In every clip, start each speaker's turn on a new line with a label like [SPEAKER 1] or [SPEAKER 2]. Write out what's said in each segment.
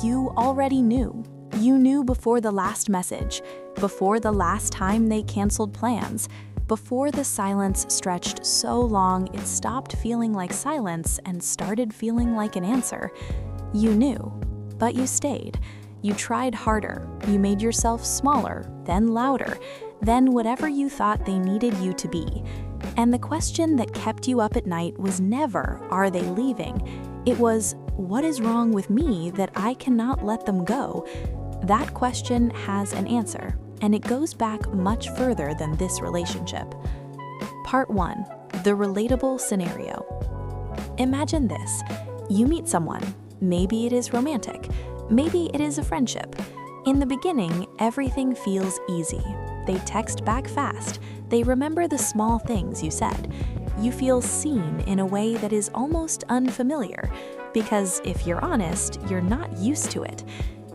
[SPEAKER 1] you already knew. You knew before the last message, before the last time they canceled plans, before the silence stretched so long it stopped feeling like silence and started feeling like an answer. You knew, but you stayed. You tried harder. You made yourself smaller, then louder, then whatever you thought they needed you to be. And the question that kept you up at night was never, are they leaving? It was, what is wrong with me that I cannot let them go? That question has an answer, and it goes back much further than this relationship. Part 1. The relatable scenario. Imagine this. You meet someone. Maybe it is romantic. Maybe it is a friendship. In the beginning, everything feels easy. They text back fast. They remember the small things you said. You feel seen in a way that is almost unfamiliar, because if you're honest, you're not used to it.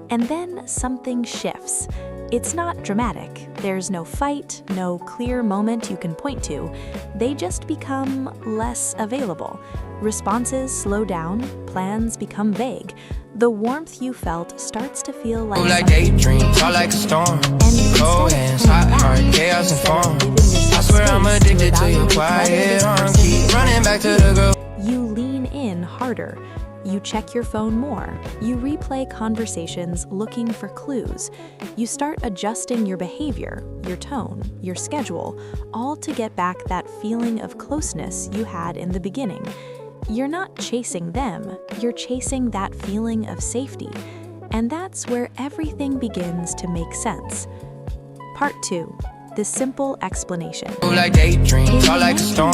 [SPEAKER 1] And then something shifts. It's not dramatic. There's no fight, no clear moment you can point to. They just become less available. Responses slow down, plans become vague. The warmth you felt starts to feel like
[SPEAKER 2] daydreams, all like a storm. Cold hands, hot heart, chaos and form. I swear I'm addicted to your quiet arm. Keep running back to the girl.
[SPEAKER 1] You lean in harder. You check your phone more. You replay conversations looking for clues. You start adjusting your behavior, your tone, your schedule, all to get back that feeling of closeness you had in the beginning. You're not chasing them, you're chasing that feeling of safety. And that's where everything begins to make sense. Part 2. The simple explanation.
[SPEAKER 2] Like daydreams, all like a storm.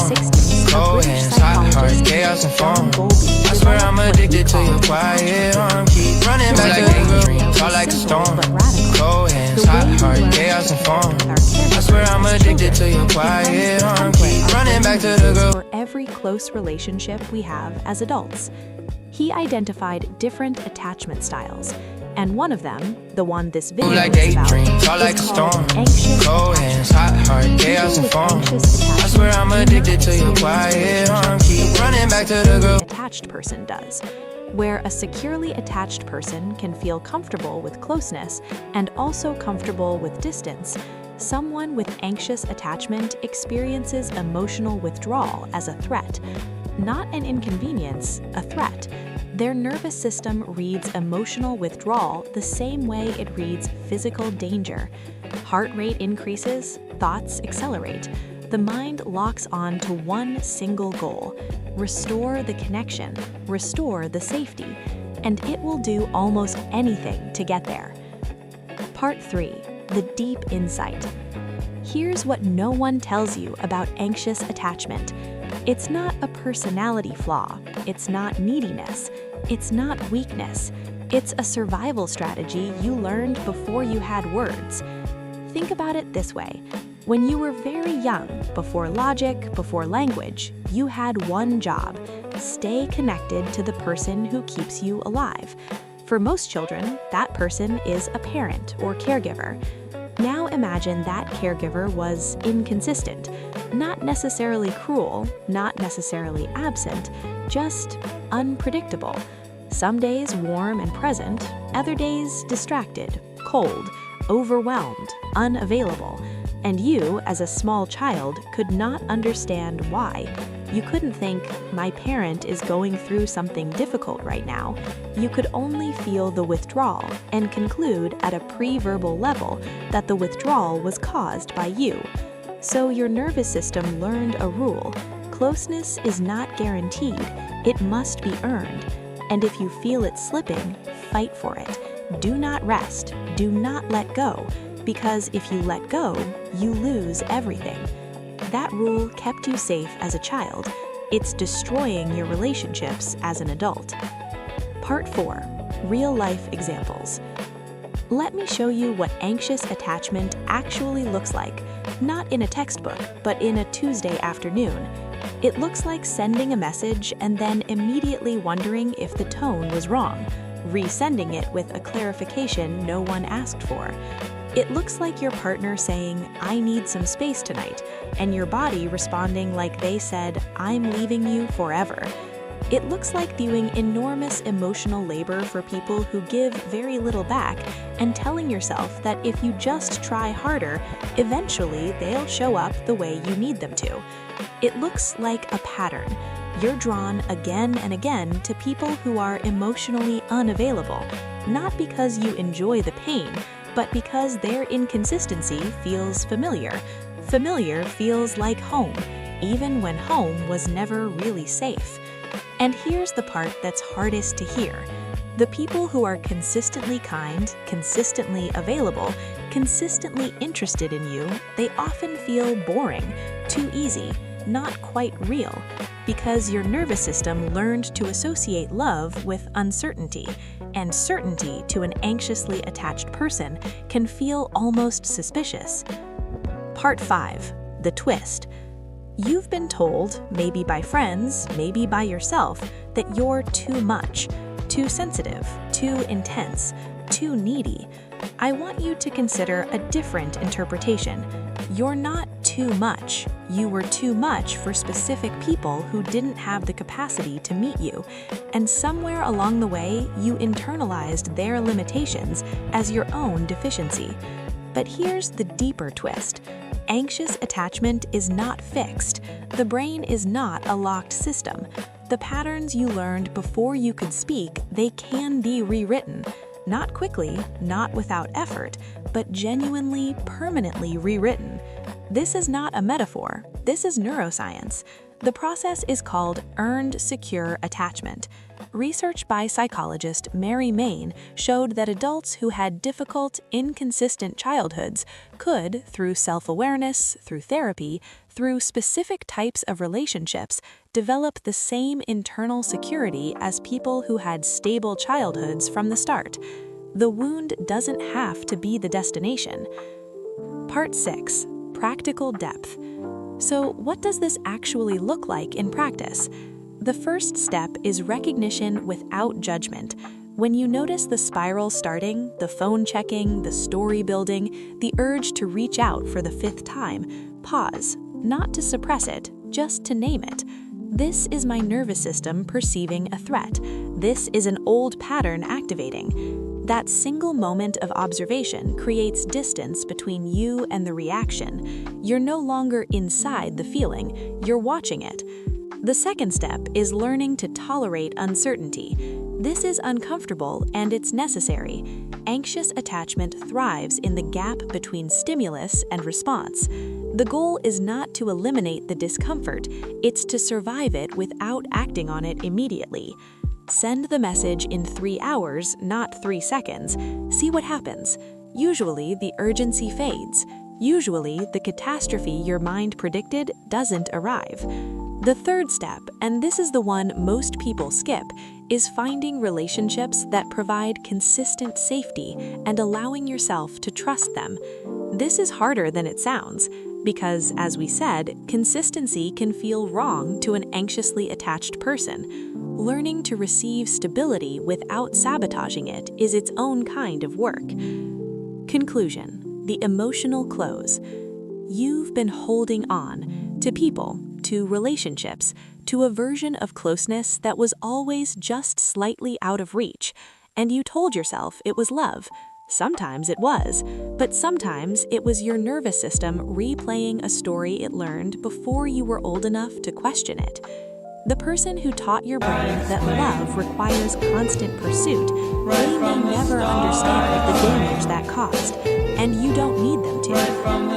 [SPEAKER 2] Cold hands, hot heart, chaos and form. I swear I'm addicted to your quiet arm. Keep running back to the dreams, all like a storm. Cold hands, hot heart, chaos and form. I swear I'm addicted to your quiet arm. Keep running back to the girl.
[SPEAKER 1] For every close relationship we have as adults, he identified different attachment styles. And one of them, the one this video
[SPEAKER 2] like
[SPEAKER 1] is about,
[SPEAKER 2] daydreams, all like a
[SPEAKER 1] is
[SPEAKER 2] storm.
[SPEAKER 1] called anxious
[SPEAKER 2] Cold hands, hot heart, chaos and form. I
[SPEAKER 1] I
[SPEAKER 2] swear I'm addicted to your quiet arm. Keep running back to the girl.
[SPEAKER 1] Attached person does, where a securely attached person can feel comfortable with closeness and also comfortable with distance. Someone with anxious attachment experiences emotional withdrawal as a threat, not an inconvenience, a threat. Their nervous system reads emotional withdrawal the same way it reads physical danger. Heart rate increases, thoughts accelerate. The mind locks on to one single goal: restore the connection, restore the safety, and it will do almost anything to get there. Part 3. The deep insight. Here's what no one tells you about anxious attachment. It's not a personality flaw. It's not neediness. It's not weakness. It's a survival strategy you learned before you had words. Think about it this way. When you were very young, before logic, before language, you had one job: stay connected to the person who keeps you alive. For most children, that person is a parent or caregiver. Now imagine that caregiver was inconsistent, not necessarily cruel, not necessarily absent, just unpredictable. Some days warm and present, other days distracted, cold, overwhelmed, unavailable. And you, as a small child, could not understand why. You couldn't think, my parent is going through something difficult right now. You could only feel the withdrawal and conclude at a pre-verbal level that the withdrawal was caused by you. So your nervous system learned a rule. Closeness is not guaranteed. It must be earned. And if you feel it slipping, fight for it. Do not rest. Do not let go. Because if you let go, you lose everything. That rule kept you safe as a child. It's destroying your relationships as an adult. Part 4. Real-life examples. Let me show you what anxious attachment actually looks like, not in a textbook, but in a Tuesday afternoon. It looks like sending a message and then immediately wondering if the tone was wrong, resending it with a clarification no one asked for. It looks like your partner saying, "I need some space tonight," and your body responding like they said, "I'm leaving you forever." It looks like doing enormous emotional labor for people who give very little back and telling yourself that if you just try harder, eventually they'll show up the way you need them to. It looks like a pattern. You're drawn again and again to people who are emotionally unavailable, not because you enjoy the pain, but because their inconsistency feels familiar. Familiar feels like home, even when home was never really safe. And here's the part that's hardest to hear. The people who are consistently kind, consistently available, consistently interested in you, they often feel boring, too easy, not quite real, because your nervous system learned to associate love with uncertainty, and certainty to an anxiously attached person can feel almost suspicious. Part 5. The twist. You've been told, maybe by friends, maybe by yourself, that you're too much, too sensitive, too intense, too needy. I want you to consider a different interpretation. You're not too much. You were too much for specific people who didn't have the capacity to meet you, and somewhere along the way, you internalized their limitations as your own deficiency. But here's the deeper twist. Anxious attachment is not fixed. The brain is not a locked system. The patterns you learned before you could speak, they can be rewritten. Not quickly, not without effort, but genuinely, permanently rewritten. This is not a metaphor. This is neuroscience. The process is called earned secure attachment. Research by psychologist Mary Main showed that adults who had difficult, inconsistent childhoods could, through self-awareness, through therapy, through specific types of relationships, develop the same internal security as people who had stable childhoods from the start. The wound doesn't have to be the destination. Part 6. Practical depth. So, what does this actually look like in practice? The first step is recognition without judgment. When you notice the spiral starting, the phone checking, the story building, the urge to reach out for the 5th time, pause, not to suppress it, just to name it. This is my nervous system perceiving a threat. This is an old pattern activating. That single moment of observation creates distance between you and the reaction. You're no longer inside the feeling, you're watching it. The second step is learning to tolerate uncertainty. This is uncomfortable and it's necessary. Anxious attachment thrives in the gap between stimulus and response. The goal is not to eliminate the discomfort, it's to survive it without acting on it immediately. Send the message in 3 hours, not 3 seconds. See what happens. Usually, the urgency fades. Usually, the catastrophe your mind predicted doesn't arrive. The third step, and this is the one most people skip, is finding relationships that provide consistent safety and allowing yourself to trust them. This is harder than it sounds, because, as we said, consistency can feel wrong to an anxiously attached person. Learning to receive stability without sabotaging it is its own kind of work. Conclusion: the emotional close. You've been holding on to people, to relationships, to a version of closeness that was always just slightly out of reach, and you told yourself it was love. Sometimes it was, but sometimes it was your nervous system replaying a story it learned before you were old enough to question it. The person who taught your brain that love requires constant pursuit, they may never understand the damage that caused, and you don't need them to.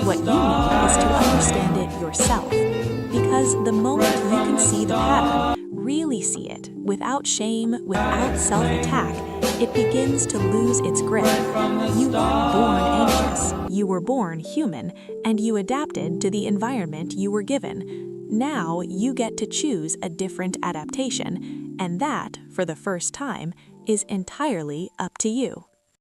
[SPEAKER 1] What you need is to understand it yourself, because the moment you can see the pattern, really see it, without shame, without self-attack, it begins to lose its grip. You weren't born anxious, you were born human, and you adapted to the environment you were given. Now you get to choose a different adaptation, and that, for the first time, is entirely up to you.